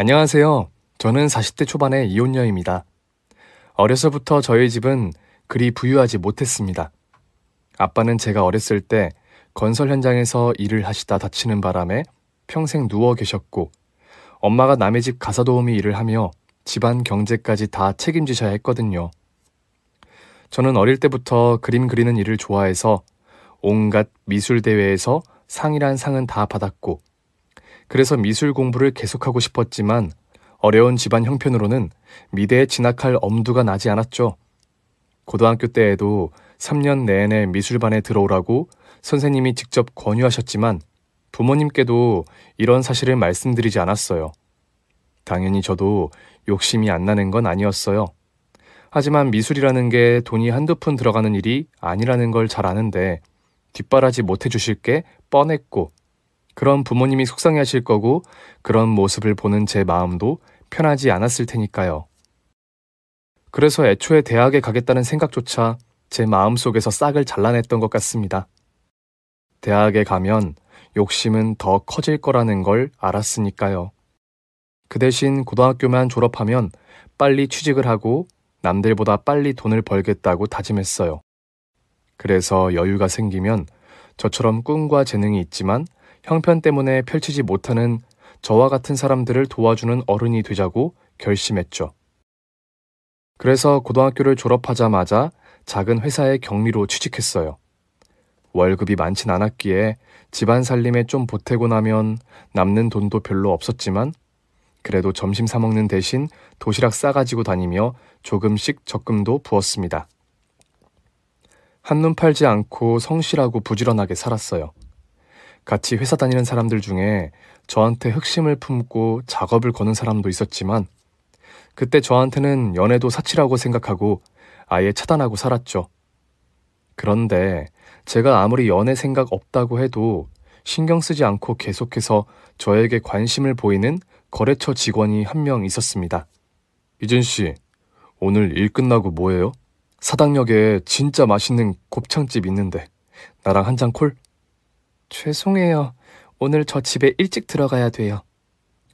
안녕하세요. 저는 40대 초반의 이혼녀입니다. 어려서부터 저희 집은 그리 부유하지 못했습니다. 아빠는 제가 어렸을 때 건설 현장에서 일을 하시다 다치는 바람에 평생 누워 계셨고, 엄마가 남의 집 가사도우미 일을 하며 집안 경제까지 다 책임지셔야 했거든요. 저는 어릴 때부터 그림 그리는 일을 좋아해서 온갖 미술 대회에서 상이란 상은 다 받았고, 그래서 미술 공부를 계속하고 싶었지만 어려운 집안 형편으로는 미대에 진학할 엄두가 나지 않았죠. 고등학교 때에도 3년 내내 미술반에 들어오라고 선생님이 직접 권유하셨지만 부모님께도 이런 사실을 말씀드리지 않았어요. 당연히 저도 욕심이 안 나는 건 아니었어요. 하지만 미술이라는 게 돈이 한두 푼 들어가는 일이 아니라는 걸 잘 아는데 뒷바라지 못 해주실 게 뻔했고, 그런 부모님이 속상해하실 거고 그런 모습을 보는 제 마음도 편하지 않았을 테니까요. 그래서 애초에 대학에 가겠다는 생각조차 제 마음속에서 싹을 잘라냈던 것 같습니다. 대학에 가면 욕심은 더 커질 거라는 걸 알았으니까요. 그 대신 고등학교만 졸업하면 빨리 취직을 하고 남들보다 빨리 돈을 벌겠다고 다짐했어요. 그래서 여유가 생기면 저처럼 꿈과 재능이 있지만 형편 때문에 펼치지 못하는 저와 같은 사람들을 도와주는 어른이 되자고 결심했죠. 그래서 고등학교를 졸업하자마자 작은 회사에 경리로 취직했어요. 월급이 많진 않았기에 집안 살림에 좀 보태고 나면 남는 돈도 별로 없었지만 그래도 점심 사 먹는 대신 도시락 싸가지고 다니며 조금씩 적금도 부었습니다. 한눈 팔지 않고 성실하고 부지런하게 살았어요. 같이 회사 다니는 사람들 중에 저한테 흑심을 품고 작업을 거는 사람도 있었지만 그때 저한테는 연애도 사치라고 생각하고 아예 차단하고 살았죠. 그런데 제가 아무리 연애 생각 없다고 해도 신경 쓰지 않고 계속해서 저에게 관심을 보이는 거래처 직원이 한 명 있었습니다. 이준 씨, 오늘 일 끝나고 뭐해요? 사당역에 진짜 맛있는 곱창집 있는데 나랑 한 잔 콜? 죄송해요. 오늘 저 집에 일찍 들어가야 돼요.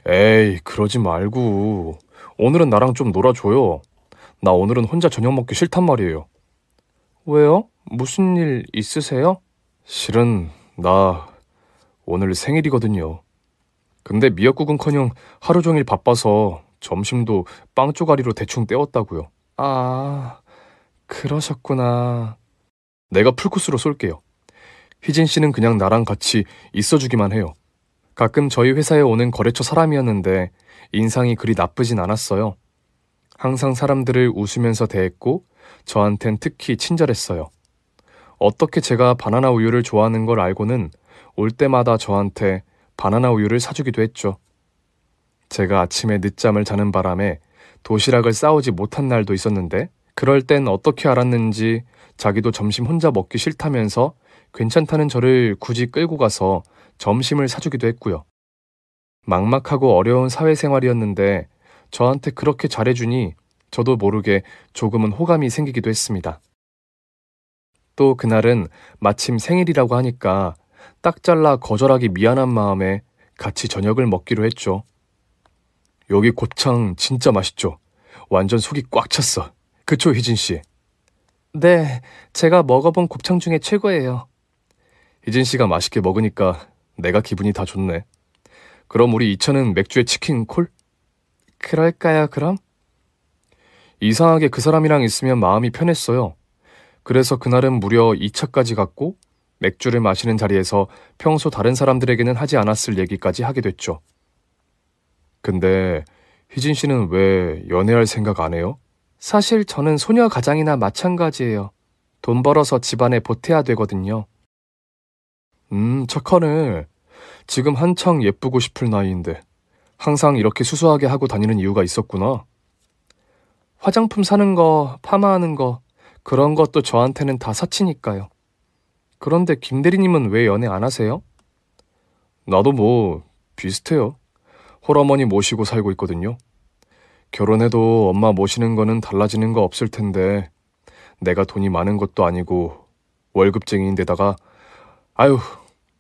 에이, 그러지 말고 오늘은 나랑 좀 놀아줘요. 나 오늘은 혼자 저녁 먹기 싫단 말이에요. 왜요? 무슨 일 있으세요? 실은 나 오늘 생일이거든요. 근데 미역국은커녕 하루 종일 바빠서 점심도 빵 쪼가리로 대충 때웠다고요. 아, 그러셨구나. 내가 풀코스로 쏠게요. 희진 씨는 그냥 나랑 같이 있어주기만 해요. 가끔 저희 회사에 오는 거래처 사람이었는데 인상이 그리 나쁘진 않았어요. 항상 사람들을 웃으면서 대했고 저한텐 특히 친절했어요. 어떻게 제가 바나나 우유를 좋아하는 걸 알고는 올 때마다 저한테 바나나 우유를 사주기도 했죠. 제가 아침에 늦잠을 자는 바람에 도시락을 싸오지 못한 날도 있었는데 그럴 땐 어떻게 알았는지 자기도 점심 혼자 먹기 싫다면서 괜찮다는 저를 굳이 끌고 가서 점심을 사주기도 했고요. 막막하고 어려운 사회생활이었는데 저한테 그렇게 잘해주니 저도 모르게 조금은 호감이 생기기도 했습니다. 또 그날은 마침 생일이라고 하니까 딱 잘라 거절하기 미안한 마음에 같이 저녁을 먹기로 했죠. 여기 곱창 진짜 맛있죠? 완전 속이 꽉 찼어. 그쵸, 희진 씨? 네, 제가 먹어본 곱창 중에 최고예요. 희진 씨가 맛있게 먹으니까 내가 기분이 다 좋네. 그럼 우리 2차는 맥주에 치킨 콜? 그럴까요, 그럼? 이상하게 그 사람이랑 있으면 마음이 편했어요. 그래서 그날은 무려 2차까지 갔고 맥주를 마시는 자리에서 평소 다른 사람들에게는 하지 않았을 얘기까지 하게 됐죠. 근데 희진 씨는 왜 연애할 생각 안 해요? 사실 저는 소녀 가장이나 마찬가지예요. 돈 벌어서 집안에 보태야 되거든요. 착하네. 지금 한창 예쁘고 싶을 나이인데 항상 이렇게 수수하게 하고 다니는 이유가 있었구나. 화장품 사는 거, 파마하는 거, 그런 것도 저한테는 다 사치니까요. 그런데 김 대리님은 왜 연애 안 하세요? 나도 뭐 비슷해요. 홀어머니 모시고 살고 있거든요. 결혼해도 엄마 모시는 거는 달라지는 거 없을 텐데 내가 돈이 많은 것도 아니고 월급쟁이인데다가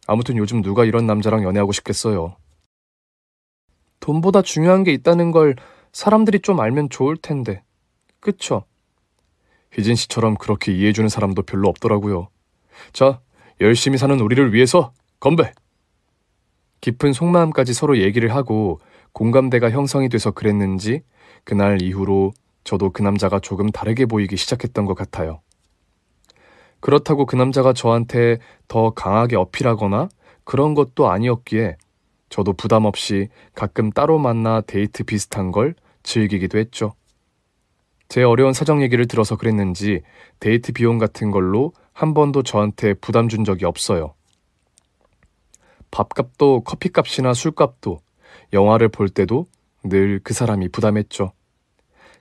아무튼 요즘 누가 이런 남자랑 연애하고 싶겠어요. 돈보다 중요한 게 있다는 걸 사람들이 좀 알면 좋을 텐데. 그쵸? 희진 씨처럼 그렇게 이해해주는 사람도 별로 없더라고요. 자, 열심히 사는 우리를 위해서 건배! 깊은 속마음까지 서로 얘기를 하고 공감대가 형성이 돼서 그랬는지 그날 이후로 저도 그 남자가 조금 다르게 보이기 시작했던 것 같아요. 그렇다고 그 남자가 저한테 더 강하게 어필하거나 그런 것도 아니었기에 저도 부담 없이 가끔 따로 만나 데이트 비슷한 걸 즐기기도 했죠. 제 어려운 사정 얘기를 들어서 그랬는지 데이트 비용 같은 걸로 한 번도 저한테 부담 준 적이 없어요. 밥값도 커피값이나 술값도 영화를 볼 때도 늘 그 사람이 부담했죠.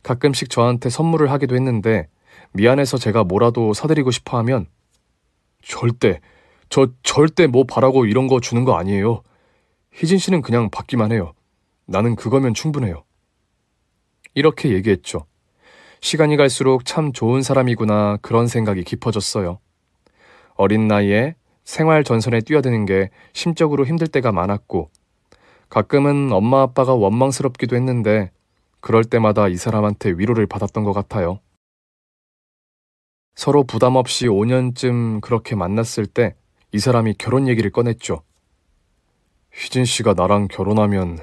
가끔씩 저한테 선물을 하기도 했는데 미안해서 제가 뭐라도 사드리고 싶어 하면 절대 뭐 바라고 이런 거 주는 거 아니에요. 희진 씨는 그냥 받기만 해요. 나는 그거면 충분해요. 이렇게 얘기했죠. 시간이 갈수록 참 좋은 사람이구나 그런 생각이 깊어졌어요. 어린 나이에 생활 전선에 뛰어드는 게 심적으로 힘들 때가 많았고 가끔은 엄마 아빠가 원망스럽기도 했는데 그럴 때마다 이 사람한테 위로를 받았던 것 같아요. 서로 부담 없이 5년쯤 그렇게 만났을 때 이 사람이 결혼 얘기를 꺼냈죠. 희진 씨가 나랑 결혼하면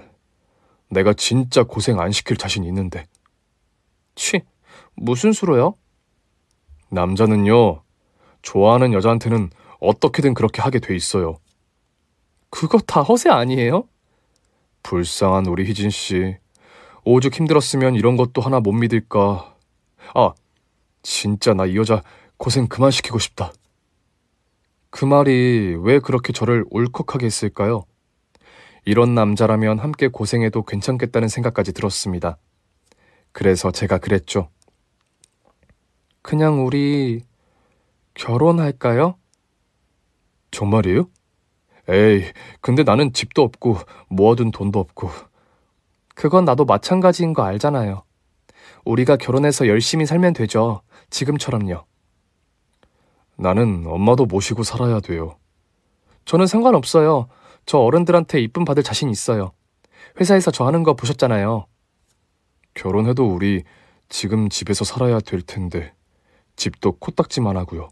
내가 진짜 고생 안 시킬 자신 있는데. 치, 무슨 수로요? 남자는요, 좋아하는 여자한테는 어떻게든 그렇게 하게 돼 있어요. 그거 다 허세 아니에요? 불쌍한 우리 희진 씨. 오죽 힘들었으면 이런 것도 하나 못 믿을까. 아, 진짜 나 이 여자 고생 그만 시키고 싶다. 그 말이 왜 그렇게 저를 울컥하게 했을까요? 이런 남자라면 함께 고생해도 괜찮겠다는 생각까지 들었습니다. 그래서 제가 그랬죠. 그냥 우리 결혼할까요? 정말이에요? 에이, 근데 나는 집도 없고 모아둔 돈도 없고. 그건 나도 마찬가지인 거 알잖아요. 우리가 결혼해서 열심히 살면 되죠. 지금처럼요. 나는 엄마도 모시고 살아야 돼요. 저는 상관없어요. 저 어른들한테 이쁨 받을 자신 있어요. 회사에서 저 하는 거 보셨잖아요. 결혼해도 우리 지금 집에서 살아야 될 텐데 집도 코딱지만 하고요.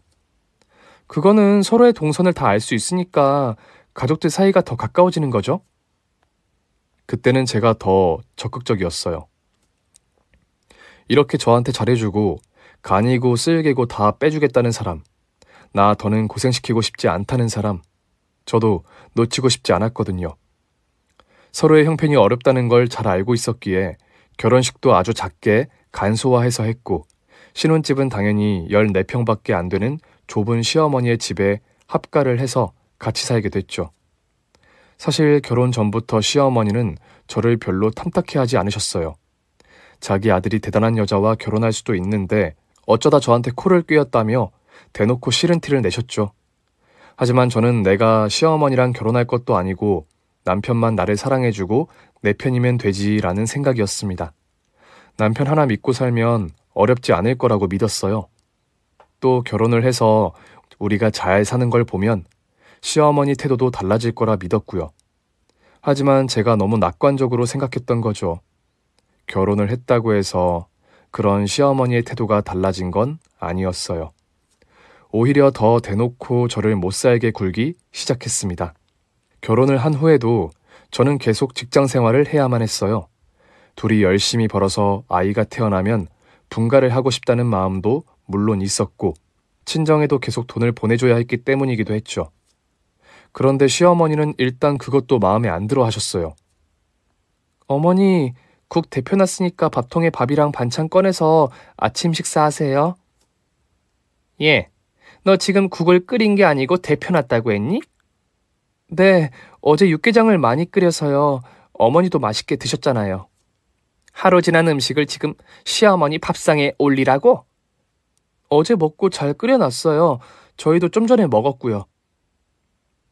그거는 서로의 동선을 다 알 수 있으니까 가족들 사이가 더 가까워지는 거죠. 그때는 제가 더 적극적이었어요. 이렇게 저한테 잘해주고 간이고 쓸개고 다 빼주겠다는 사람, 나 더는 고생시키고 싶지 않다는 사람, 저도 놓치고 싶지 않았거든요. 서로의 형편이 어렵다는 걸 잘 알고 있었기에 결혼식도 아주 작게 간소화해서 했고 신혼집은 당연히 14평밖에 안 되는 좁은 시어머니의 집에 합가를 해서 같이 살게 됐죠. 사실 결혼 전부터 시어머니는 저를 별로 탐탁해하지 않으셨어요. 자기 아들이 대단한 여자와 결혼할 수도 있는데 어쩌다 저한테 코를 꿰었다며 대놓고 싫은 티를 내셨죠. 하지만 저는 내가 시어머니랑 결혼할 것도 아니고 남편만 나를 사랑해주고 내 편이면 되지라는 생각이었습니다. 남편 하나 믿고 살면 어렵지 않을 거라고 믿었어요. 또 결혼을 해서 우리가 잘 사는 걸 보면 시어머니 태도도 달라질 거라 믿었고요. 하지만 제가 너무 낙관적으로 생각했던 거죠. 결혼을 했다고 해서 그런 시어머니의 태도가 달라진 건 아니었어요. 오히려 더 대놓고 저를 못살게 굴기 시작했습니다. 결혼을 한 후에도 저는 계속 직장 생활을 해야만 했어요. 둘이 열심히 벌어서 아이가 태어나면 분가를 하고 싶다는 마음도 물론 있었고 친정에도 계속 돈을 보내줘야 했기 때문이기도 했죠. 그런데 시어머니는 일단 그것도 마음에 안 들어 하셨어요. 어머니, 국 데펴놨으니까 밥통에 밥이랑 반찬 꺼내서 아침 식사하세요. 예, 너 지금 국을 끓인 게 아니고 데펴놨다고 했니? 네, 어제 육개장을 많이 끓여서요. 어머니도 맛있게 드셨잖아요. 하루 지난 음식을 지금 시어머니 밥상에 올리라고? 어제 먹고 잘 끓여놨어요. 저희도 좀 전에 먹었고요.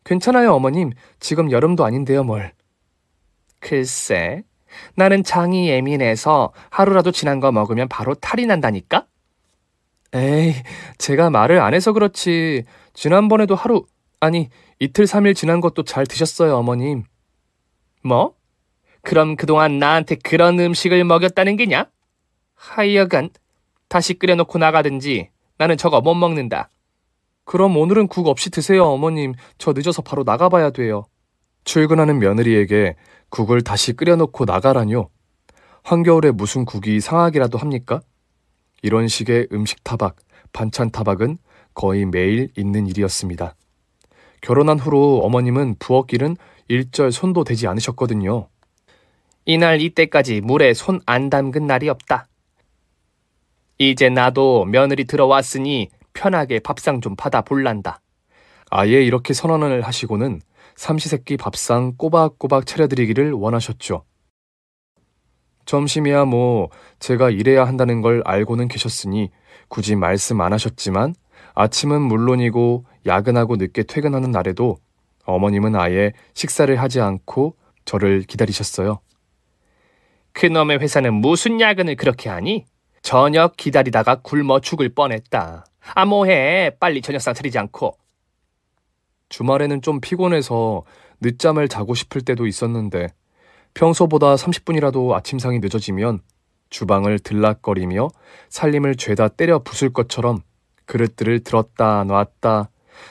괜찮아요, 어머님. 지금 여름도 아닌데요, 뭘. 글쎄, 나는 장이 예민해서 하루라도 지난 거 먹으면 바로 탈이 난다니까? 에이, 제가 말을 안 해서 그렇지. 지난번에도 이틀 3일 지난 것도 잘 드셨어요, 어머님. 뭐? 그럼 그동안 나한테 그런 음식을 먹였다는 게냐? 하여간 다시 끓여놓고 나가든지. 나는 저거 못 먹는다. 그럼 오늘은 국 없이 드세요, 어머님. 저 늦어서 바로 나가봐야 돼요. 출근하는 며느리에게 국을 다시 끓여놓고 나가라뇨. 한겨울에 무슨 국이 상하기라도 합니까? 이런 식의 음식 타박, 반찬 타박은 거의 매일 있는 일이었습니다. 결혼한 후로 어머님은 부엌일은 일절 손도 대지 않으셨거든요. 이날 이때까지 물에 손 안 담근 날이 없다. 이제 나도 며느리 들어왔으니 편하게 밥상 좀 받아 볼란다. 아예 이렇게 선언을 하시고는 삼시세끼 밥상 꼬박꼬박 차려드리기를 원하셨죠. 점심이야 뭐 제가 일해야 한다는 걸 알고는 계셨으니 굳이 말씀 안 하셨지만 아침은 물론이고 야근하고 늦게 퇴근하는 날에도 어머님은 아예 식사를 하지 않고 저를 기다리셨어요. 그놈의 회사는 무슨 야근을 그렇게 하니? 저녁 기다리다가 굶어 죽을 뻔했다. 아 뭐해, 빨리 저녁상 차리지 않고. 주말에는 좀 피곤해서 늦잠을 자고 싶을 때도 있었는데 평소보다 30분이라도 아침상이 늦어지면 주방을 들락거리며 살림을 죄다 때려 부술 것처럼 그릇들을 들었다 놨다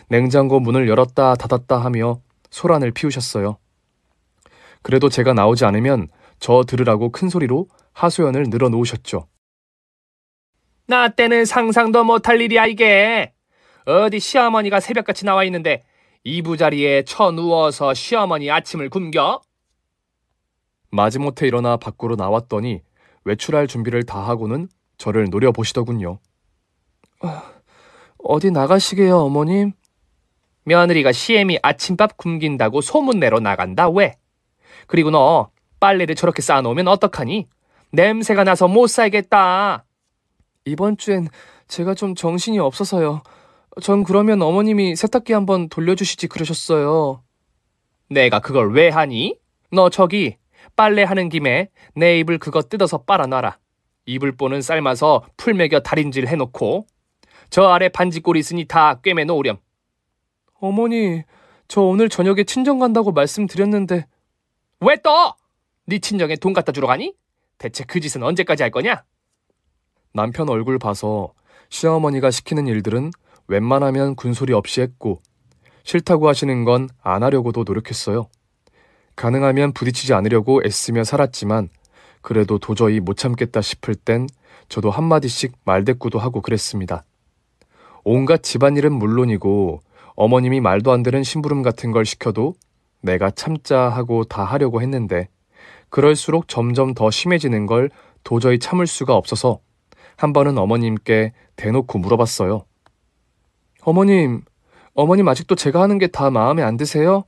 냉장고 문을 열었다 닫았다 하며 소란을 피우셨어요. 그래도 제가 나오지 않으면 저 들으라고 큰 소리로 하소연을 늘어놓으셨죠. 나 때는 상상도 못할 일이야 이게. 어디 시어머니가 새벽같이 나와 있는데 이부자리에 쳐누워서 시어머니 아침을 굶겨? 마지못해 일어나 밖으로 나왔더니 외출할 준비를 다 하고는 저를 노려보시더군요. 어디 나가시게요, 어머님? 며느리가 시애미 아침밥 굶긴다고 소문내러 나간다, 왜? 그리고 너 빨래를 저렇게 쌓아놓으면 어떡하니? 냄새가 나서 못 살겠다. 이번 주엔 제가 좀 정신이 없어서요. 전 그러면 어머님이 세탁기 한번 돌려주시지 그러셨어요. 내가 그걸 왜 하니? 너 저기 빨래하는 김에 내 이불 그거 뜯어서 빨아놔라. 이불보는 삶아서 풀 먹여 달인질 해놓고 저 아래 반지꼴 있으니 다 꿰매 놓으렴. 어머니, 저 오늘 저녁에 친정 간다고 말씀드렸는데. 왜 또? 네 친정에 돈 갖다 주러 가니? 대체 그 짓은 언제까지 할 거냐? 남편 얼굴 봐서 시어머니가 시키는 일들은 웬만하면 군소리 없이 했고 싫다고 하시는 건 안 하려고도 노력했어요. 가능하면 부딪히지 않으려고 애쓰며 살았지만 그래도 도저히 못 참겠다 싶을 땐 저도 한마디씩 말대꾸도 하고 그랬습니다. 온갖 집안일은 물론이고 어머님이 말도 안 되는 심부름 같은 걸 시켜도 내가 참자 하고 다 하려고 했는데 그럴수록 점점 더 심해지는 걸 도저히 참을 수가 없어서 한 번은 어머님께 대놓고 물어봤어요. 어머님 아직도 제가 하는 게 다 마음에 안 드세요?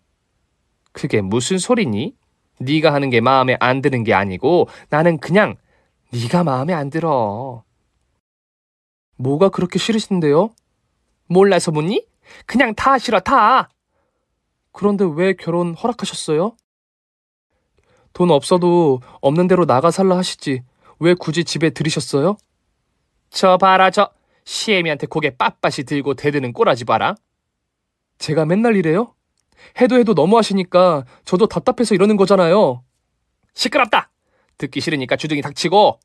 그게 무슨 소리니? 네가 하는 게 마음에 안 드는 게 아니고 나는 그냥 네가 마음에 안 들어. 뭐가 그렇게 싫으신데요? 몰라서 묻니? 그냥 다 싫어, 다. 그런데 왜 결혼 허락하셨어요? 돈 없어도 없는 대로 나가 살라 하시지 왜 굳이 집에 들이셨어요? 저 봐라, 저 시애미한테 고개 빳빳이 들고 대드는 꼬라지 봐라. 제가 맨날 이래요? 해도 너무하시니까 저도 답답해서 이러는 거잖아요. 시끄럽다. 듣기 싫으니까 주둥이 닥치고.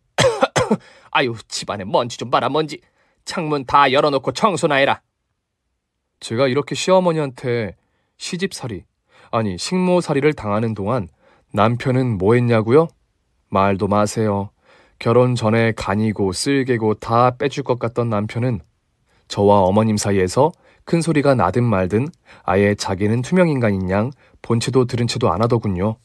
아유, 집안에 먼지 좀 봐라, 먼지. 창문 다 열어놓고 청소나 해라. 제가 이렇게 시어머니한테 시집살이, 아니 식모살이를 당하는 동안 남편은 뭐 했냐고요? 말도 마세요. 결혼 전에 간이고 쓸개고 다 빼줄 것 같던 남편은 저와 어머님 사이에서 큰 소리가 나든 말든 아예 자기는 투명인간인 양 본체도 들은 채도 안 하더군요.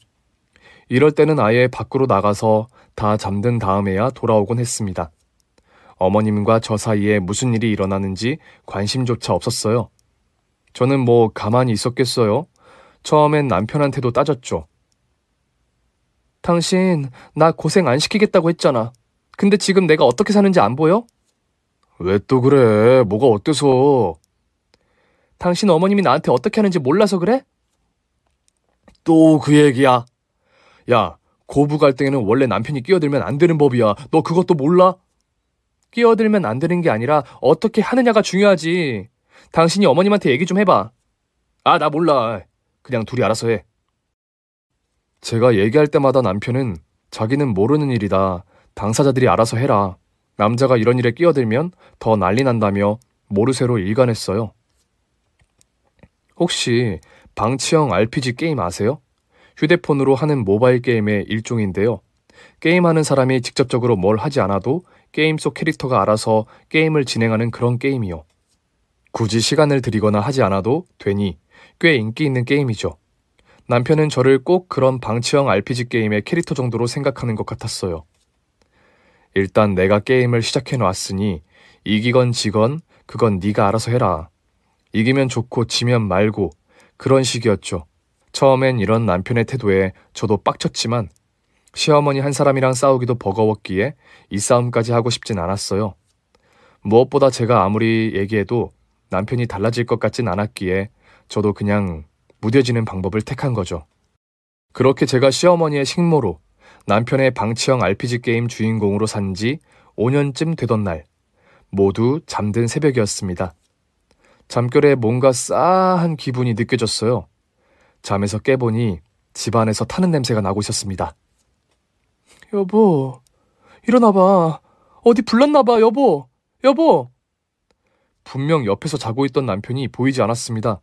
이럴 때는 아예 밖으로 나가서 다 잠든 다음에야 돌아오곤 했습니다. 어머님과 저 사이에 무슨 일이 일어나는지 관심조차 없었어요. 저는 뭐 가만히 있었겠어요? 처음엔 남편한테도 따졌죠. 당신 나 고생 안 시키겠다고 했잖아. 근데 지금 내가 어떻게 사는지 안 보여? 왜 또 그래? 뭐가 어때서? 당신 어머님이 나한테 어떻게 하는지 몰라서 그래? 또 그 얘기야. 야, 고부 갈등에는 원래 남편이 끼어들면 안 되는 법이야. 너 그것도 몰라? 끼어들면 안 되는 게 아니라 어떻게 하느냐가 중요하지. 당신이 어머님한테 얘기 좀 해봐. 아, 나 몰라. 그냥 둘이 알아서 해. 제가 얘기할 때마다 남편은 자기는 모르는 일이다. 당사자들이 알아서 해라. 남자가 이런 일에 끼어들면 더 난리 난다며 모르쇠로 일관했어요. 혹시 방치형 RPG 게임 아세요? 휴대폰으로 하는 모바일 게임의 일종인데요. 게임하는 사람이 직접적으로 뭘 하지 않아도 게임 속 캐릭터가 알아서 게임을 진행하는 그런 게임이요. 굳이 시간을 들이거나 하지 않아도 되니 꽤 인기 있는 게임이죠. 남편은 저를 꼭 그런 방치형 RPG 게임의 캐릭터 정도로 생각하는 것 같았어요. 일단 내가 게임을 시작해 놨으니 이기건 지건 그건 네가 알아서 해라. 이기면 좋고 지면 말고 그런 식이었죠. 처음엔 이런 남편의 태도에 저도 빡쳤지만 시어머니 한 사람이랑 싸우기도 버거웠기에 이 싸움까지 하고 싶진 않았어요. 무엇보다 제가 아무리 얘기해도 남편이 달라질 것 같진 않았기에 저도 그냥 무뎌지는 방법을 택한 거죠. 그렇게 제가 시어머니의 식모로 남편의 방치형 RPG 게임 주인공으로 산 지 5년쯤 되던 날, 모두 잠든 새벽이었습니다. 잠결에 뭔가 싸한 기분이 느껴졌어요. 잠에서 깨보니 집안에서 타는 냄새가 나고 있었습니다. 여보, 일어나봐. 어디 불났나봐, 여보. 여보! 분명 옆에서 자고 있던 남편이 보이지 않았습니다.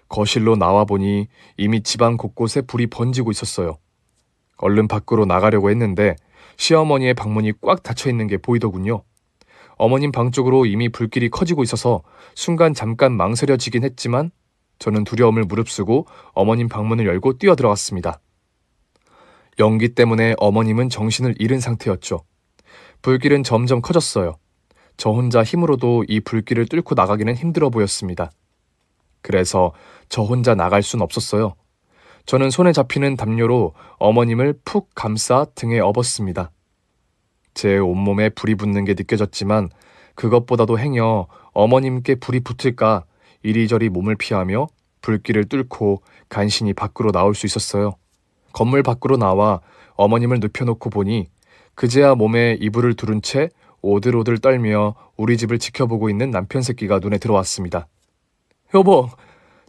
거실로 나와보니 이미 집안 곳곳에 불이 번지고 있었어요. 얼른 밖으로 나가려고 했는데 시어머니의 방문이 꽉 닫혀있는 게 보이더군요. 어머님 방 쪽으로 이미 불길이 커지고 있어서 순간 잠깐 망설여지긴 했지만 저는 두려움을 무릅쓰고 어머님 방문을 열고 뛰어들어갔습니다. 연기 때문에 어머님은 정신을 잃은 상태였죠. 불길은 점점 커졌어요. 저 혼자 힘으로도 이 불길을 뚫고 나가기는 힘들어 보였습니다. 그래서 저 혼자 나갈 순 없었어요. 저는 손에 잡히는 담요로 어머님을 푹 감싸 등에 업었습니다. 제 온몸에 불이 붙는 게 느껴졌지만 그것보다도 행여 어머님께 불이 붙을까 이리저리 몸을 피하며 불길을 뚫고 간신히 밖으로 나올 수 있었어요. 건물 밖으로 나와 어머님을 눕혀놓고 보니 그제야 몸에 이불을 두른 채 오들오들 떨며 우리 집을 지켜보고 있는 남편 새끼가 눈에 들어왔습니다. 여보,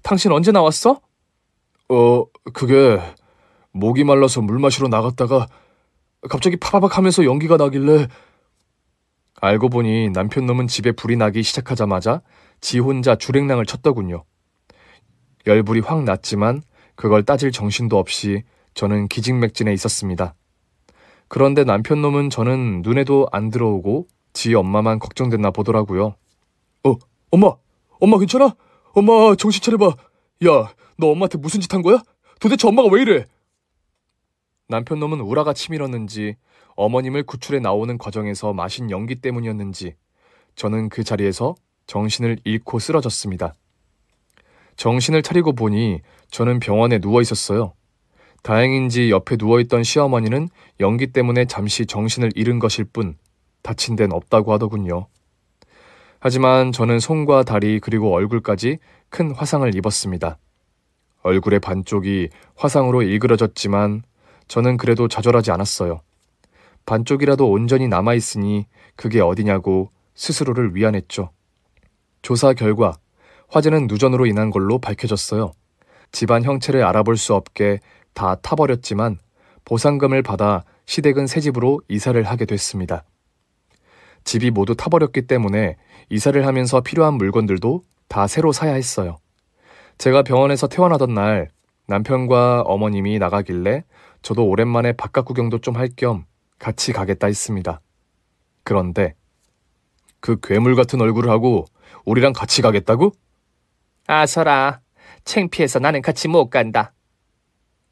당신 언제 나왔어? 그게 목이 말라서 물 마시러 나갔다가 갑자기 파바박 하면서 연기가 나길래. 알고 보니 남편 놈은 집에 불이 나기 시작하자마자 지 혼자 주랭랑을 쳤더군요. 열불이 확 났지만 그걸 따질 정신도 없이 저는 기진맥진해 있었습니다. 그런데 남편 놈은 저는 눈에도 안 들어오고 지 엄마만 걱정됐나 보더라고요. 엄마 괜찮아? 엄마 정신 차려봐. 야, 너 엄마한테 무슨 짓 한 거야? 도대체 엄마가 왜 이래? 남편 놈은 우라가 치밀었는지 어머님을 구출해 나오는 과정에서 마신 연기 때문이었는지 저는 그 자리에서 정신을 잃고 쓰러졌습니다. 정신을 차리고 보니 저는 병원에 누워 있었어요. 다행인지 옆에 누워있던 시어머니는 연기 때문에 잠시 정신을 잃은 것일 뿐 다친 데는 없다고 하더군요. 하지만 저는 손과 다리 그리고 얼굴까지 큰 화상을 입었습니다. 얼굴의 반쪽이 화상으로 일그러졌지만 저는 그래도 좌절하지 않았어요. 반쪽이라도 온전히 남아있으니 그게 어디냐고 스스로를 위안했죠. 조사 결과 화재는 누전으로 인한 걸로 밝혀졌어요. 집안 형체를 알아볼 수 없게 다 타버렸지만 보상금을 받아 시댁은 새 집으로 이사를 하게 됐습니다. 집이 모두 타버렸기 때문에 이사를 하면서 필요한 물건들도 다 새로 사야 했어요. 제가 병원에서 퇴원하던 날 남편과 어머님이 나가길래 저도 오랜만에 바깥 구경도 좀 할 겸 같이 가겠다 했습니다. 그런데 그 괴물 같은 얼굴을 하고 우리랑 같이 가겠다고? 아서라, 창피해서 나는 같이 못 간다.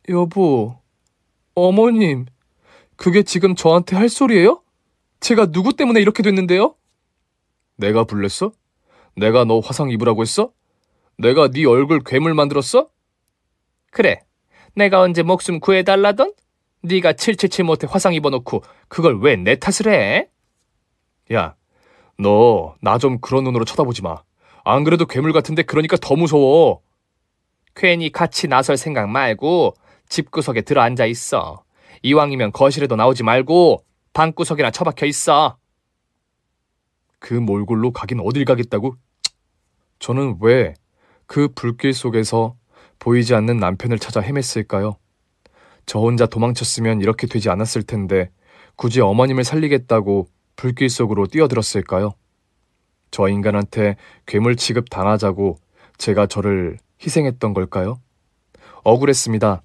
여보, 어머님, 그게 지금 저한테 할 소리예요? 제가 누구 때문에 이렇게 됐는데요? 내가 불렀어? 내가 너 화상 입으라고 했어? 내가 네 얼굴 괴물 만들었어? 그래, 내가 언제 목숨 구해달라던? 네가 777 못해 화상 입어놓고 그걸 왜 내 탓을 해? 야, 너 나 좀 그런 눈으로 쳐다보지 마. 안 그래도 괴물 같은데 그러니까 더 무서워. 괜히 같이 나설 생각 말고 집구석에 들어앉아 있어. 이왕이면 거실에도 나오지 말고 방구석이나 처박혀 있어. 그 몰골로 가긴 어딜 가겠다고? 저는 왜 그 불길 속에서 보이지 않는 남편을 찾아 헤맸을까요? 저 혼자 도망쳤으면 이렇게 되지 않았을 텐데 굳이 어머님을 살리겠다고 불길 속으로 뛰어들었을까요? 저 인간한테 괴물 취급 당하자고 제가 저를 희생했던 걸까요? 억울했습니다.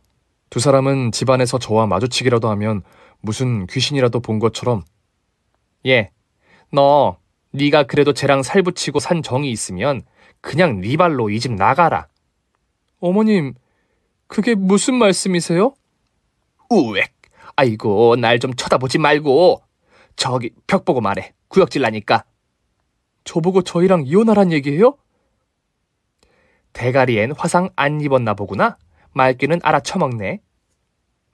두 사람은 집안에서 저와 마주치기라도 하면 무슨 귀신이라도 본 것처럼 예, 네가 그래도 쟤랑 살붙이고 산 정이 있으면 그냥 네 발로 이 집 나가라. 어머님, 그게 무슨 말씀이세요? 우엑, 아이고 날 좀 쳐다보지 말고 저기 벽 보고 말해. 구역질 나니까. 저보고 저희랑 이혼하란 얘기예요? 대가리엔 화상 안 입었나 보구나. 말귀는 알아쳐먹네.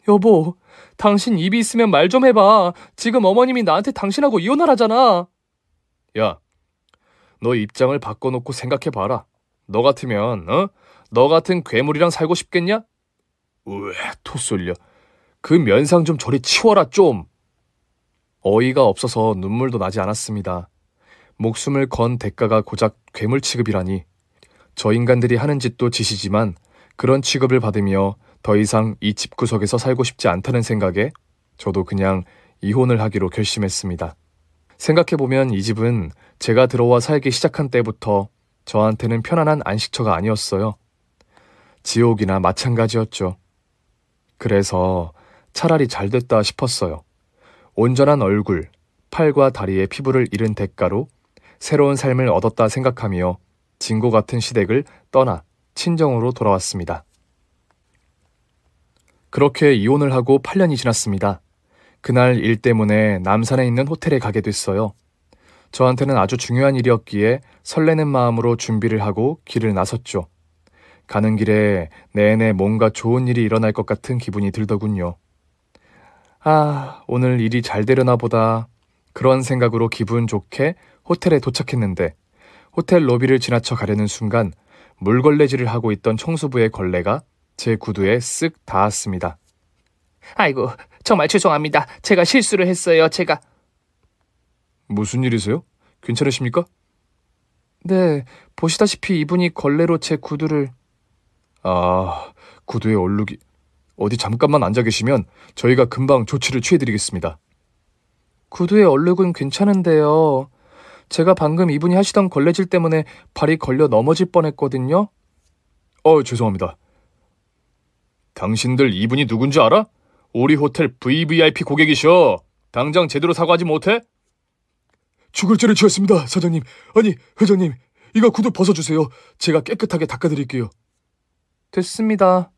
여보, 당신 입이 있으면 말 좀 해봐. 지금 어머님이 나한테 당신하고 이혼하라잖아. 야, 너 입장을 바꿔놓고 생각해봐라. 너 같으면, 너 같은 괴물이랑 살고 싶겠냐? 으, 토 쏠려. 그 면상 좀 저리 치워라 좀. 어이가 없어서 눈물도 나지 않았습니다. 목숨을 건 대가가 고작 괴물 취급이라니. 저 인간들이 하는 짓도 짓이지만 그런 취급을 받으며 더 이상 이 집구석에서 살고 싶지 않다는 생각에 저도 그냥 이혼을 하기로 결심했습니다. 생각해보면 이 집은 제가 들어와 살기 시작한 때부터 저한테는 편안한 안식처가 아니었어요. 지옥이나 마찬가지였죠. 그래서 차라리 잘 됐다 싶었어요. 온전한 얼굴, 팔과 다리의 피부를 잃은 대가로 새로운 삶을 얻었다 생각하며 진고 같은 시댁을 떠나 친정으로 돌아왔습니다. 그렇게 이혼을 하고 8년이 지났습니다. 그날 일 때문에 남산에 있는 호텔에 가게 됐어요. 저한테는 아주 중요한 일이었기에 설레는 마음으로 준비를 하고 길을 나섰죠. 가는 길에 내내 뭔가 좋은 일이 일어날 것 같은 기분이 들더군요. 아, 오늘 일이 잘 되려나 보다. 그런 생각으로 기분 좋게 호텔에 도착했는데 호텔 로비를 지나쳐 가려는 순간 물걸레질을 하고 있던 청소부의 걸레가 제 구두에 쓱 닿았습니다. 아이고, 정말 죄송합니다. 제가 실수를 했어요. 제가. 무슨 일이세요? 괜찮으십니까? 네, 보시다시피 이분이 걸레로 제 구두를... 아, 구두에 얼룩이... 어디 잠깐만 앉아 계시면 저희가 금방 조치를 취해드리겠습니다. 구두에 얼룩은 괜찮은데요. 제가 방금 이분이 하시던 걸레질 때문에 발이 걸려 넘어질 뻔했거든요. 죄송합니다. 당신들 이분이 누군지 알아? 우리 호텔 VVIP 고객이셔. 당장 제대로 사과하지 못해? 죽을 죄를 지었습니다, 사장님. 아니, 회장님. 이거 구두 벗어주세요. 제가 깨끗하게 닦아드릴게요. 됐습니다.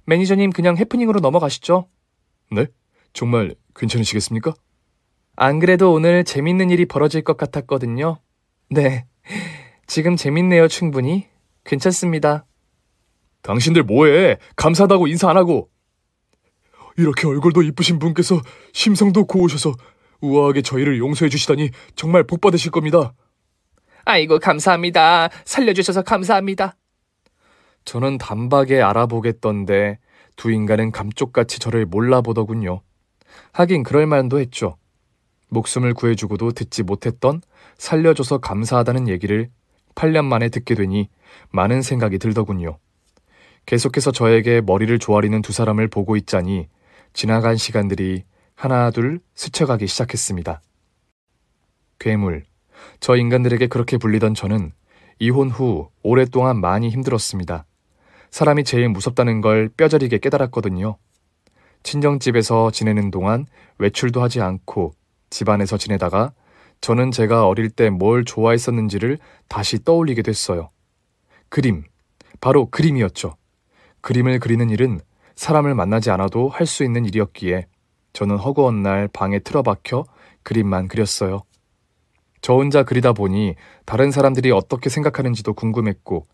매니저님 그냥 해프닝으로 넘어가시죠. 네? 정말 괜찮으시겠습니까? 안 그래도 오늘 재밌는 일이 벌어질 것 같았거든요. 네, 지금 재밌네요, 충분히. 괜찮습니다. 당신들 뭐해? 감사하다고 인사 안 하고. 이렇게 얼굴도 이쁘신 분께서 심성도 고우셔서 우아하게 저희를 용서해 주시다니 정말 복 받으실 겁니다. 아이고, 감사합니다. 살려주셔서 감사합니다. 저는 단박에 알아보겠던데 두 인간은 감쪽같이 저를 몰라보더군요. 하긴 그럴 만도 했죠. 목숨을 구해주고도 듣지 못했던 살려줘서 감사하다는 얘기를 8년 만에 듣게 되니 많은 생각이 들더군요. 계속해서 저에게 머리를 조아리는 두 사람을 보고 있자니 지나간 시간들이 하나 둘 스쳐가기 시작했습니다. 괴물, 저 인간들에게 그렇게 불리던 저는 이혼 후 오랫동안 많이 힘들었습니다. 사람이 제일 무섭다는 걸 뼈저리게 깨달았거든요. 친정집에서 지내는 동안 외출도 하지 않고 집안에서 지내다가 저는 제가 어릴 때 뭘 좋아했었는지를 다시 떠올리게 됐어요. 그림, 바로 그림이었죠. 그림을 그리는 일은 사람을 만나지 않아도 할 수 있는 일이었기에 저는 허구한 날 방에 틀어박혀 그림만 그렸어요. 저 혼자 그리다 보니 다른 사람들이 어떻게 생각하는지도 궁금했고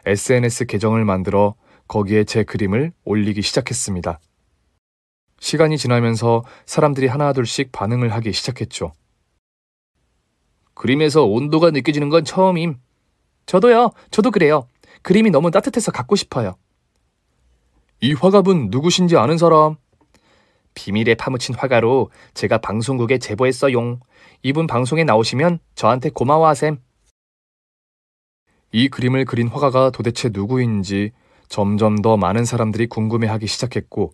SNS 계정을 만들어 거기에 제 그림을 올리기 시작했습니다. 시간이 지나면서 사람들이 하나둘씩 반응을 하기 시작했죠. 그림에서 온도가 느껴지는 건 처음임. 저도요. 저도 그래요. 그림이 너무 따뜻해서 갖고 싶어요. 이 화갑은 누구신지 아는 사람? 비밀에 파묻힌 화가로 제가 방송국에 제보했어용. 이분 방송에 나오시면 저한테 고마워하셈. 이 그림을 그린 화가가 도대체 누구인지 점점 더 많은 사람들이 궁금해하기 시작했고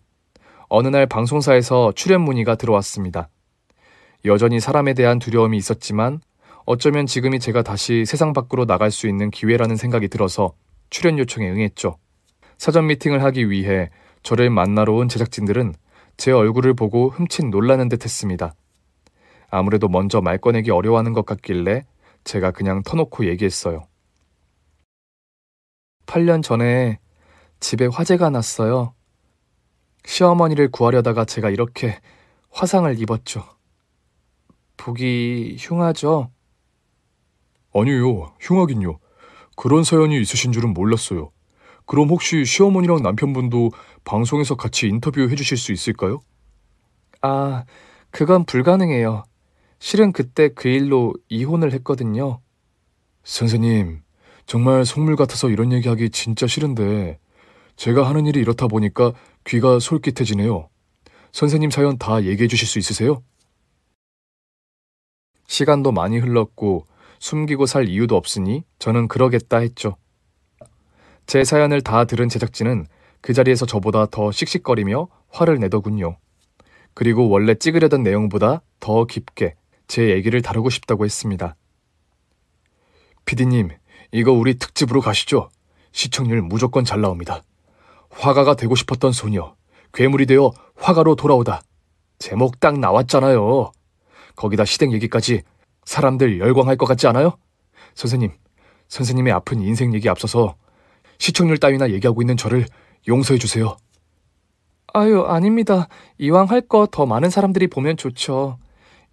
어느 날 방송사에서 출연 문의가 들어왔습니다. 여전히 사람에 대한 두려움이 있었지만 어쩌면 지금이 제가 다시 세상 밖으로 나갈 수 있는 기회라는 생각이 들어서 출연 요청에 응했죠. 사전 미팅을 하기 위해 저를 만나러 온 제작진들은 제 얼굴을 보고 흠칫 놀라는 듯 했습니다. 아무래도 먼저 말 꺼내기 어려워하는 것 같길래 제가 그냥 터놓고 얘기했어요. 8년 전에 집에 화재가 났어요. 시어머니를 구하려다가 제가 이렇게 화상을 입었죠. 보기 흉하죠? 아니요, 흉하긴요. 그런 사연이 있으신 줄은 몰랐어요. 그럼 혹시 시어머니랑 남편분도 방송에서 같이 인터뷰 해주실 수 있을까요? 아, 그건 불가능해요. 실은 그때 그 일로 이혼을 했거든요. 선생님, 정말 속물 같아서 이런 얘기하기 진짜 싫은데 제가 하는 일이 이렇다 보니까 귀가 솔깃해지네요. 선생님 사연 다 얘기해 주실 수 있으세요? 시간도 많이 흘렀고 숨기고 살 이유도 없으니 저는 그러겠다 했죠. 제 사연을 다 들은 제작진은 그 자리에서 저보다 더 씩씩거리며 화를 내더군요. 그리고 원래 찍으려던 내용보다 더 깊게 제 얘기를 다루고 싶다고 했습니다. 피디님, 이거 우리 특집으로 가시죠. 시청률 무조건 잘 나옵니다. 화가가 되고 싶었던 소녀, 괴물이 되어 화가로 돌아오다. 제목 딱 나왔잖아요. 거기다 시댁 얘기까지 사람들 열광할 것 같지 않아요? 선생님의 아픈 인생 얘기 앞서서 시청률 따위나 얘기하고 있는 저를 용서해 주세요. 아유, 아닙니다. 이왕 할 거 더 많은 사람들이 보면 좋죠.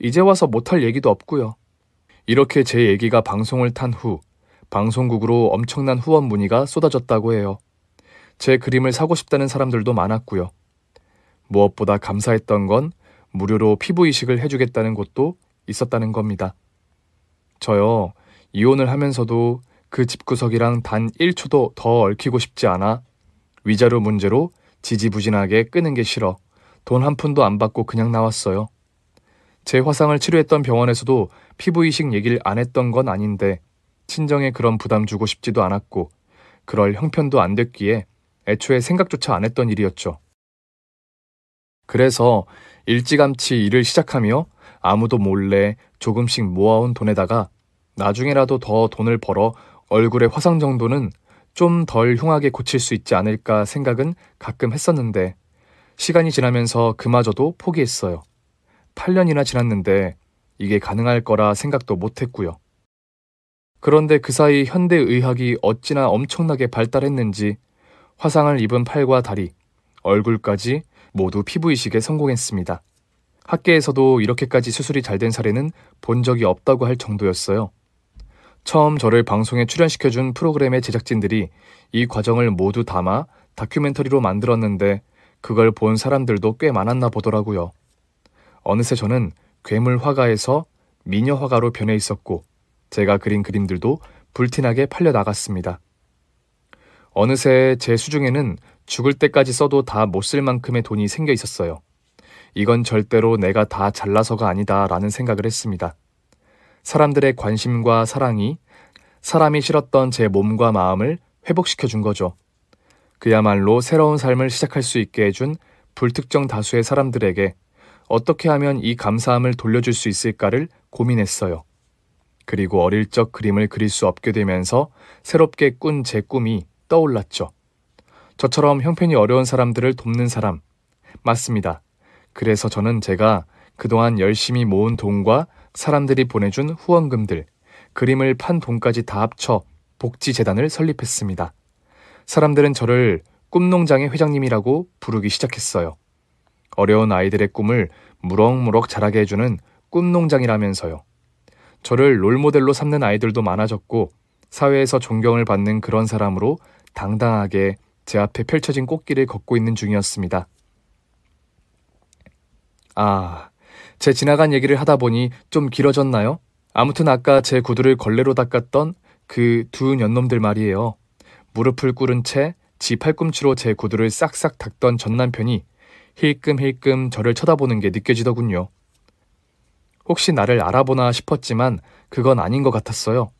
이제 와서 못할 얘기도 없고요. 이렇게 제 얘기가 방송을 탄 후 방송국으로 엄청난 후원 문의가 쏟아졌다고 해요. 제 그림을 사고 싶다는 사람들도 많았고요. 무엇보다 감사했던 건 무료로 피부 이식을 해주겠다는 곳도 있었다는 겁니다. 저요, 이혼을 하면서도 그 집구석이랑 단 1초도 더 얽히고 싶지 않아 위자료 문제로 지지부진하게 끄는 게 싫어 돈 한 푼도 안 받고 그냥 나왔어요. 제 화상을 치료했던 병원에서도 피부 이식 얘기를 안 했던 건 아닌데 친정에 그런 부담 주고 싶지도 않았고 그럴 형편도 안 됐기에 애초에 생각조차 안 했던 일이었죠. 그래서 일찌감치 일을 시작하며 아무도 몰래 조금씩 모아온 돈에다가 나중에라도 더 돈을 벌어 얼굴의 화상 정도는 좀 덜 흉하게 고칠 수 있지 않을까 생각은 가끔 했었는데 시간이 지나면서 그마저도 포기했어요. 8년이나 지났는데 이게 가능할 거라 생각도 못했고요. 그런데 그 사이 현대의학이 어찌나 엄청나게 발달했는지 화상을 입은 팔과 다리, 얼굴까지 모두 피부 이식에 성공했습니다. 학계에서도 이렇게까지 수술이 잘 된 사례는 본 적이 없다고 할 정도였어요. 처음 저를 방송에 출연시켜준 프로그램의 제작진들이 이 과정을 모두 담아 다큐멘터리로 만들었는데 그걸 본 사람들도 꽤 많았나 보더라고요. 어느새 저는 괴물 화가에서 미녀 화가로 변해 있었고 제가 그린 그림들도 불티나게 팔려 나갔습니다. 어느새 제 수중에는 죽을 때까지 써도 다 못 쓸 만큼의 돈이 생겨 있었어요. 이건 절대로 내가 다 잘나서가 아니다라는 생각을 했습니다. 사람들의 관심과 사랑이 사람이 싫었던 제 몸과 마음을 회복시켜준 거죠. 그야말로 새로운 삶을 시작할 수 있게 해준 불특정 다수의 사람들에게 어떻게 하면 이 감사함을 돌려줄 수 있을까를 고민했어요. 그리고 어릴 적 그림을 그릴 수 없게 되면서 새롭게 꾼 제 꿈이 떠올랐죠. 저처럼 형편이 어려운 사람들을 돕는 사람. 맞습니다. 그래서 저는 제가 그동안 열심히 모은 돈과 사람들이 보내준 후원금들, 그림을 판 돈까지 다 합쳐 복지재단을 설립했습니다. 사람들은 저를 꿈농장의 회장님이라고 부르기 시작했어요. 어려운 아이들의 꿈을 무럭무럭 자라게 해주는 꿈농장이라면서요. 저를 롤모델로 삼는 아이들도 많아졌고 사회에서 존경을 받는 그런 사람으로 당당하게 제 앞에 펼쳐진 꽃길을 걷고 있는 중이었습니다. 제 지나간 얘기를 하다 보니 좀 길어졌나요? 아무튼 아까 제 구두를 걸레로 닦았던 그 두 년놈들 말이에요. 무릎을 꿇은 채 지 팔꿈치로 제 구두를 싹싹 닦던 전 남편이 힐끔힐끔 저를 쳐다보는 게 느껴지더군요. 혹시 나를 알아보나 싶었지만 그건 아닌 것 같았어요.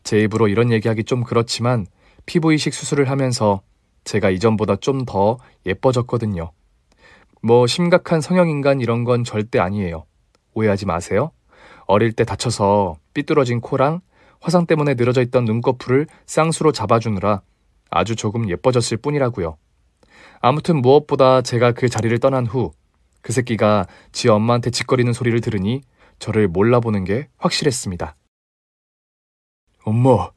제 입으로 이런 얘기하기 좀 그렇지만 피부 이식 수술을 하면서 제가 이전보다 좀 더 예뻐졌거든요. 뭐 심각한 성형인간 이런 건 절대 아니에요. 오해하지 마세요. 어릴 때 다쳐서 삐뚤어진 코랑 화상 때문에 늘어져 있던 눈꺼풀을 쌍수로 잡아주느라 아주 조금 예뻐졌을 뿐이라고요. 아무튼 무엇보다 제가 그 자리를 떠난 후 그 새끼가 지 엄마한테 짓거리는 소리를 들으니 저를 몰라보는 게 확실했습니다. 엄마,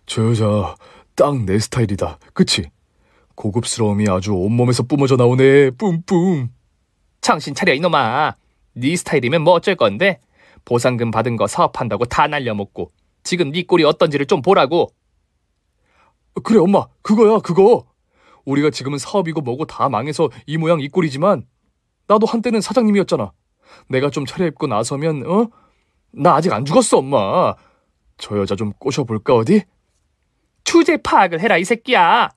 저 여자 딱 내 스타일이다. 그치? 고급스러움이 아주 온몸에서 뿜어져 나오네. 뿜뿜. 정신 차려 이놈아. 네 스타일이면 뭐 어쩔 건데? 보상금 받은 거 사업한다고 다 날려먹고 지금 네 꼴이 어떤지를 좀 보라고. 그래 엄마, 그거야 그거. 우리가 지금은 사업이고 뭐고 다 망해서 이 모양 이 꼴이지만 나도 한때는 사장님이었잖아. 내가 좀 차려입고 나서면 나 아직 안 죽었어 엄마. 저 여자 좀 꼬셔볼까 어디? 주제 파악을 해라 이 새끼야.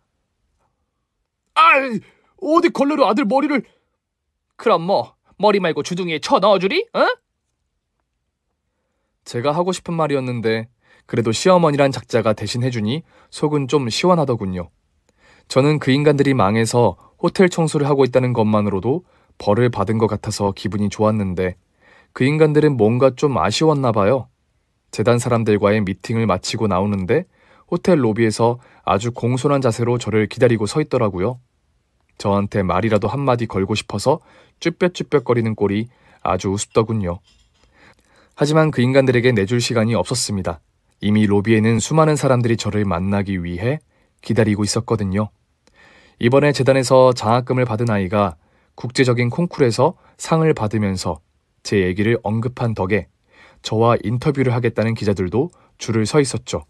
아이, 어디 걸레로 아들 머리를. 그럼 뭐 머리 말고 주둥이에 쳐 넣어주리? 어? 제가 하고 싶은 말이었는데 그래도 시어머니란 작자가 대신 해주니 속은 좀 시원하더군요. 저는 그 인간들이 망해서 호텔 청소를 하고 있다는 것만으로도 벌을 받은 것 같아서 기분이 좋았는데 그 인간들은 뭔가 좀 아쉬웠나 봐요. 재단 사람들과의 미팅을 마치고 나오는데 호텔 로비에서 아주 공손한 자세로 저를 기다리고 서 있더라고요. 저한테 말이라도 한마디 걸고 싶어서 쭈뼛쭈뼛거리는 꼴이 아주 우습더군요. 하지만 그 인간들에게 내줄 시간이 없었습니다. 이미 로비에는 수많은 사람들이 저를 만나기 위해 기다리고 있었거든요. 이번에 재단에서 장학금을 받은 아이가 국제적인 콩쿠르에서 상을 받으면서 제 얘기를 언급한 덕에 저와 인터뷰를 하겠다는 기자들도 줄을 서 있었죠.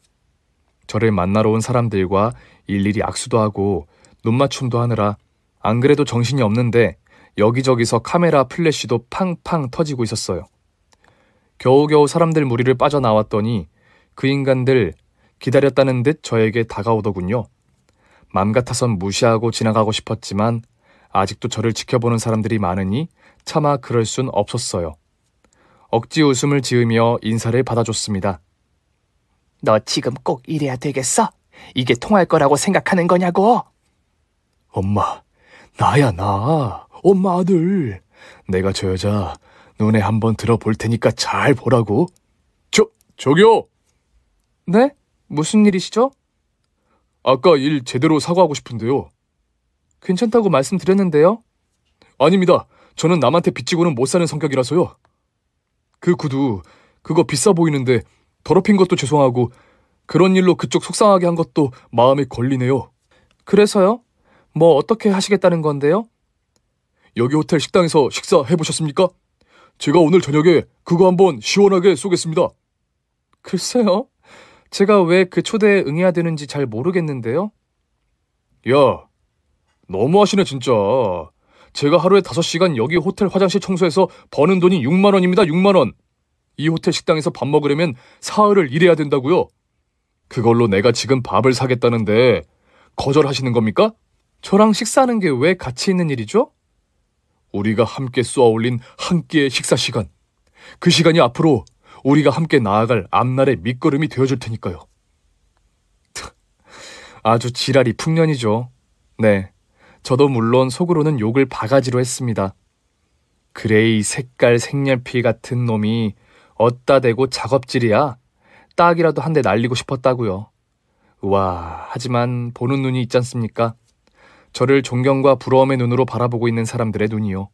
저를 만나러 온 사람들과 일일이 악수도 하고 눈맞춤도 하느라 안 그래도 정신이 없는데 여기저기서 카메라 플래시도 팡팡 터지고 있었어요. 겨우겨우 사람들 무리를 빠져나왔더니 그 인간들 기다렸다는 듯 저에게 다가오더군요. 맘 같아선 무시하고 지나가고 싶었지만 아직도 저를 지켜보는 사람들이 많으니 차마 그럴 순 없었어요. 억지 웃음을 지으며 인사를 받아줬습니다. 너 지금 꼭 이래야 되겠어? 이게 통할 거라고 생각하는 거냐고? 엄마, 나야 나. 엄마 아들. 내가 저 여자 눈에 한번 들어볼 테니까 잘 보라고. 저기요. 네? 무슨 일이시죠? 아까 일 제대로 사과하고 싶은데요. 괜찮다고 말씀드렸는데요. 아닙니다. 저는 남한테 빚지고는 못 사는 성격이라서요. 그 구두, 그거 비싸 보이는데 더럽힌 것도 죄송하고 그런 일로 그쪽 속상하게 한 것도 마음에 걸리네요. 그래서요? 뭐 어떻게 하시겠다는 건데요? 여기 호텔 식당에서 식사해보셨습니까? 제가 오늘 저녁에 그거 한번 시원하게 쏘겠습니다. 글쎄요. 제가 왜 그 초대에 응해야 되는지 잘 모르겠는데요. 야, 너무하시네 진짜. 제가 하루에 5시간 여기 호텔 화장실 청소해서 버는 돈이 6만 원입니다. 6만 원. 이 호텔 식당에서 밥 먹으려면 사흘을 일해야 된다고요. 그걸로 내가 지금 밥을 사겠다는데 거절하시는 겁니까? 저랑 식사하는 게 왜 가치 있는 일이죠? 우리가 함께 쏘아올린 한 끼의 식사 시간. 그 시간이 앞으로 우리가 함께 나아갈 앞날의 밑거름이 되어줄 테니까요. 아주 지랄이 풍년이죠. 네, 저도 물론 속으로는 욕을 바가지로 했습니다. 그레이 색깔 색연필 같은 놈이 어따 대고 작업질이야. 딱이라도 한 대 날리고 싶었다고요. 우와, 하지만 보는 눈이 있지 않습니까? 저를 존경과 부러움의 눈으로 바라보고 있는 사람들의 눈이요.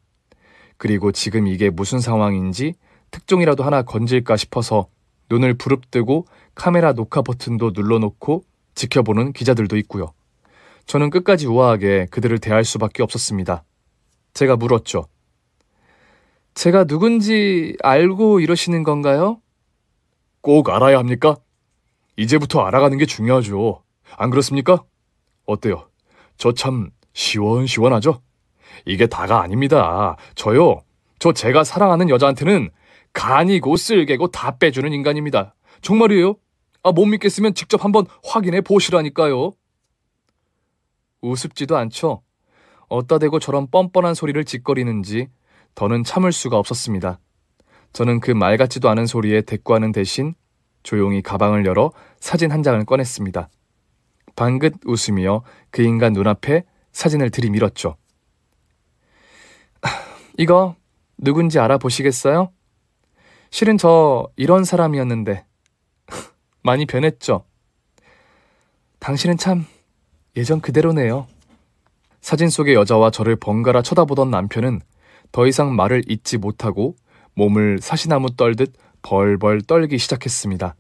그리고 지금 이게 무슨 상황인지 특종이라도 하나 건질까 싶어서 눈을 부릅뜨고 카메라 녹화 버튼도 눌러놓고 지켜보는 기자들도 있고요. 저는 끝까지 우아하게 그들을 대할 수밖에 없었습니다. 제가 물었죠. 제가 누군지 알고 이러시는 건가요? 꼭 알아야 합니까? 이제부터 알아가는 게 중요하죠. 안 그렇습니까? 어때요? 저 참 시원시원하죠? 이게 다가 아닙니다. 저 제가 사랑하는 여자한테는 간이고 쓸개고 다 빼주는 인간입니다. 정말이에요? 못 믿겠으면 직접 한번 확인해 보시라니까요. 우습지도 않죠. 어따 대고 저런 뻔뻔한 소리를 짓거리는지 더는 참을 수가 없었습니다. 저는 그 말 같지도 않은 소리에 대꾸하는 대신 조용히 가방을 열어 사진 한 장을 꺼냈습니다. 방긋 웃으며 그 인간 눈앞에 사진을 들이밀었죠. 이거 누군지 알아보시겠어요? 실은 저 이런 사람이었는데 많이 변했죠? 당신은 참 예전 그대로네요. 사진 속의 여자와 저를 번갈아 쳐다보던 남편은 더 이상 말을 잇지 못하고 몸을 사시나무 떨듯 벌벌 떨기 시작했습니다.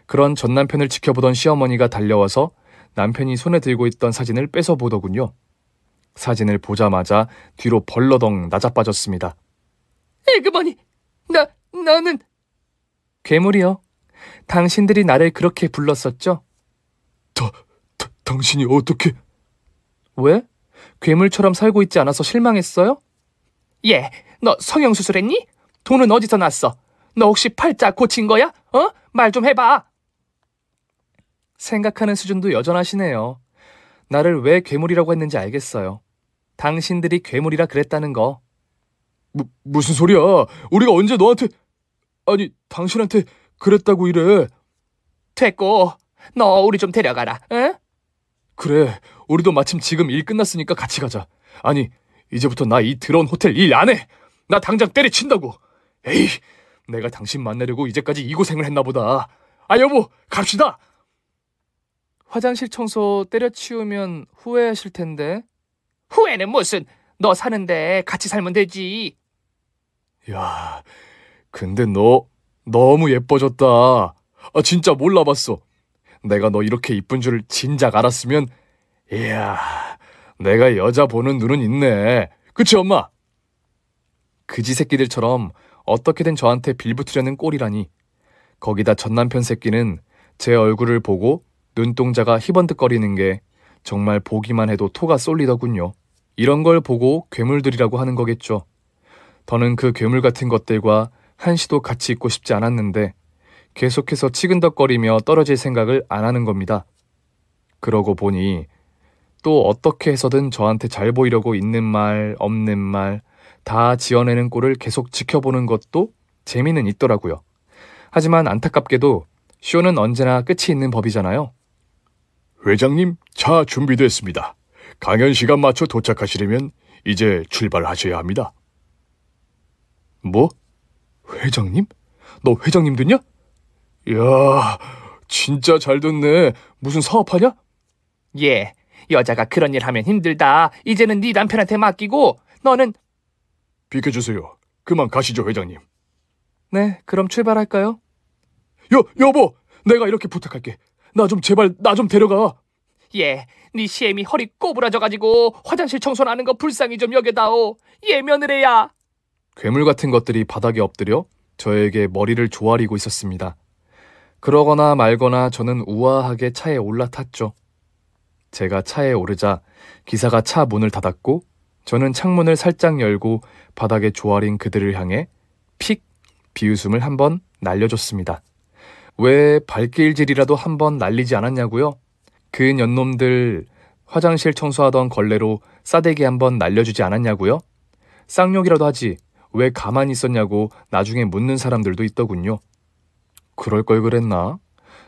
그런 전 남편을 지켜보던 시어머니가 달려와서 남편이 손에 들고 있던 사진을 뺏어보더군요. 사진을 보자마자 뒤로 벌러덩 나자빠졌습니다. 에그머니, 나는... 괴물이요. 당신들이 나를 그렇게 불렀었죠? 당신이 어떻게... 왜? 괴물처럼 살고 있지 않아서 실망했어요? 예, 너 성형수술했니? 돈은 어디서 났어? 너 혹시 팔자 고친 거야? 말 좀 해봐. 생각하는 수준도 여전하시네요. 나를 왜 괴물이라고 했는지 알겠어요. 당신들이 괴물이라 그랬다는 거. 무슨 소리야? 우리가 언제 너한테... 아니, 당신한테 그랬다고 이래. 됐고, 너 우리 좀 데려가라, 응? 그래, 우리도 마침 지금 일 끝났으니까 같이 가자. 아니, 이제부터 나 이 더러운 호텔 일 안 해. 나 당장 때려친다고. 에이, 내가 당신 만나려고 이제까지 이 고생을 했나 보다. 아, 여보, 갑시다. 화장실 청소 때려치우면 후회하실 텐데. 후회는 무슨, 너 사는데 같이 살면 되지. 야, 근데 너 너무 예뻐졌다. 아, 진짜 몰라봤어. 내가 너 이렇게 이쁜 줄 진작 알았으면, 이야, 내가 여자 보는 눈은 있네. 그치, 엄마? 그지 새끼들처럼 어떻게든 저한테 빌붙으려는 꼴이라니. 거기다 전 남편 새끼는 제 얼굴을 보고 눈동자가 희번뜩거리는 게 정말 보기만 해도 토가 쏠리더군요. 이런 걸 보고 괴물들이라고 하는 거겠죠. 더는 그 괴물 같은 것들과 한시도 같이 있고 싶지 않았는데 계속해서 치근덕거리며 떨어질 생각을 안 하는 겁니다. 그러고 보니 또 어떻게 해서든 저한테 잘 보이려고 있는 말, 없는 말 다 지어내는 꼴을 계속 지켜보는 것도 재미는 있더라고요. 하지만 안타깝게도 쇼는 언제나 끝이 있는 법이잖아요. 회장님, 차 준비됐습니다. 강연 시간 맞춰 도착하시려면 이제 출발하셔야 합니다. 뭐? 회장님? 너 회장님 됐냐? 이야, 진짜 잘 됐네. 무슨 사업하냐? 예, 여자가 그런 일 하면 힘들다. 이제는 네 남편한테 맡기고 너는... 비켜주세요. 그만 가시죠, 회장님. 네, 그럼 출발할까요? 여보! 내가 이렇게 부탁할게. 제발 나 좀 데려가. 예, 네 시엠이 허리 꼬부라져가지고 화장실 청소하는 거 불쌍히 좀 여겨다오. 예, 며느리야. 괴물 같은 것들이 바닥에 엎드려 저에게 머리를 조아리고 있었습니다. 그러거나 말거나 저는 우아하게 차에 올라탔죠. 제가 차에 오르자 기사가 차 문을 닫았고 저는 창문을 살짝 열고 바닥에 조아린 그들을 향해 픽 비웃음을 한번 날려줬습니다. 왜 발길질이라도 한번 날리지 않았냐고요? 그 년놈들 화장실 청소하던 걸레로 싸대기 한번 날려주지 않았냐고요? 쌍욕이라도 하지 왜 가만히 있었냐고 나중에 묻는 사람들도 있더군요. 그럴 걸 그랬나?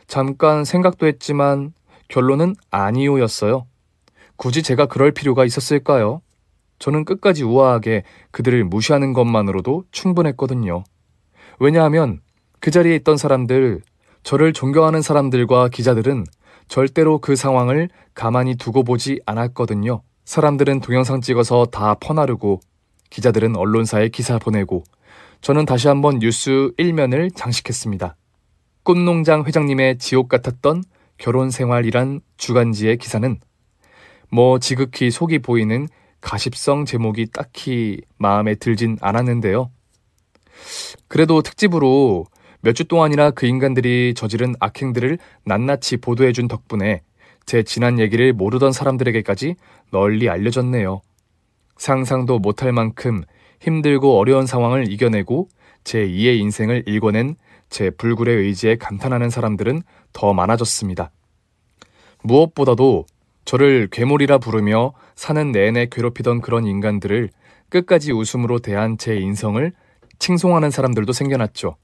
잠깐 생각도 했지만 결론은 아니오였어요. 굳이 제가 그럴 필요가 있었을까요? 저는 끝까지 우아하게 그들을 무시하는 것만으로도 충분했거든요. 왜냐하면 그 자리에 있던 사람들, 저를 존경하는 사람들과 기자들은 절대로 그 상황을 가만히 두고 보지 않았거든요. 사람들은 동영상 찍어서 다 퍼나르고 기자들은 언론사에 기사 보내고 저는 다시 한번 뉴스 1면을 장식했습니다. 꽃농장 회장님의 지옥 같았던 결혼 생활이란 주간지의 기사는 뭐 지극히 속이 보이는 가십성 제목이 딱히 마음에 들진 않았는데요. 그래도 특집으로 몇 주 동안이나 그 인간들이 저지른 악행들을 낱낱이 보도해준 덕분에 제 지난 얘기를 모르던 사람들에게까지 널리 알려졌네요. 상상도 못할 만큼 힘들고 어려운 상황을 이겨내고 제 2의 인생을 일궈낸 제 불굴의 의지에 감탄하는 사람들은 더 많아졌습니다. 무엇보다도 저를 괴물이라 부르며 사는 내내 괴롭히던 그런 인간들을 끝까지 웃음으로 대한 제 인성을 칭송하는 사람들도 생겨났죠.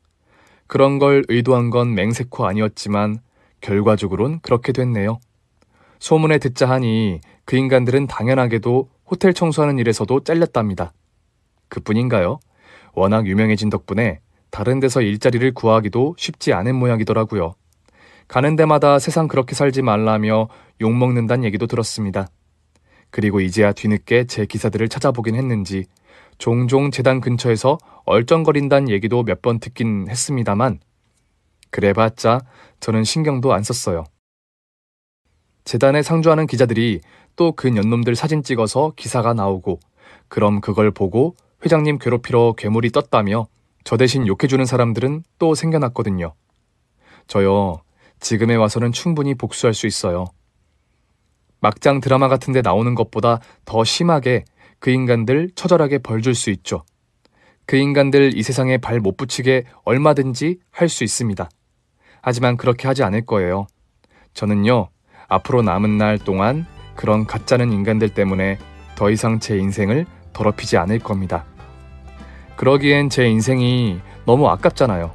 그런 걸 의도한 건 맹세코 아니었지만 결과적으론 그렇게 됐네요. 소문에 듣자 하니 그 인간들은 당연하게도 호텔 청소하는 일에서도 잘렸답니다. 그뿐인가요? 워낙 유명해진 덕분에 다른 데서 일자리를 구하기도 쉽지 않은 모양이더라고요. 가는 데마다 세상 그렇게 살지 말라며 욕먹는다는 얘기도 들었습니다. 그리고 이제야 뒤늦게 제 기사들을 찾아보긴 했는지 종종 재단 근처에서 얼쩡거린다는 얘기도 몇 번 듣긴 했습니다만 그래봤자 저는 신경도 안 썼어요. 재단에 상주하는 기자들이 또 그 년놈들 사진 찍어서 기사가 나오고 그럼 그걸 보고 회장님 괴롭히러 괴물이 떴다며 저 대신 욕해주는 사람들은 또 생겨났거든요. 저요, 지금에 와서는 충분히 복수할 수 있어요. 막장 드라마 같은 데 나오는 것보다 더 심하게 그 인간들 처절하게 벌 줄 수 있죠. 그 인간들 이 세상에 발 못 붙이게 얼마든지 할 수 있습니다. 하지만 그렇게 하지 않을 거예요. 저는요, 앞으로 남은 날 동안 그런 가짜는 인간들 때문에 더 이상 제 인생을 더럽히지 않을 겁니다. 그러기엔 제 인생이 너무 아깝잖아요.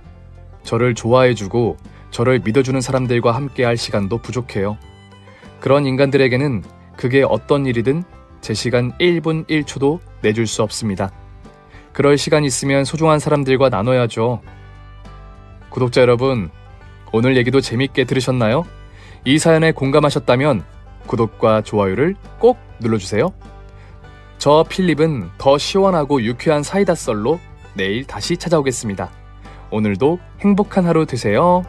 저를 좋아해주고 저를 믿어주는 사람들과 함께할 시간도 부족해요. 그런 인간들에게는 그게 어떤 일이든 제 시간 1분 1초도 내줄 수 없습니다. 그럴 시간 있으면 소중한 사람들과 나눠야죠. 구독자 여러분, 오늘 얘기도 재밌게 들으셨나요? 이 사연에 공감하셨다면 구독과 좋아요를 꼭 눌러주세요. 저 필립은 더 시원하고 유쾌한 사이다 썰로 내일 다시 찾아오겠습니다. 오늘도 행복한 하루 되세요.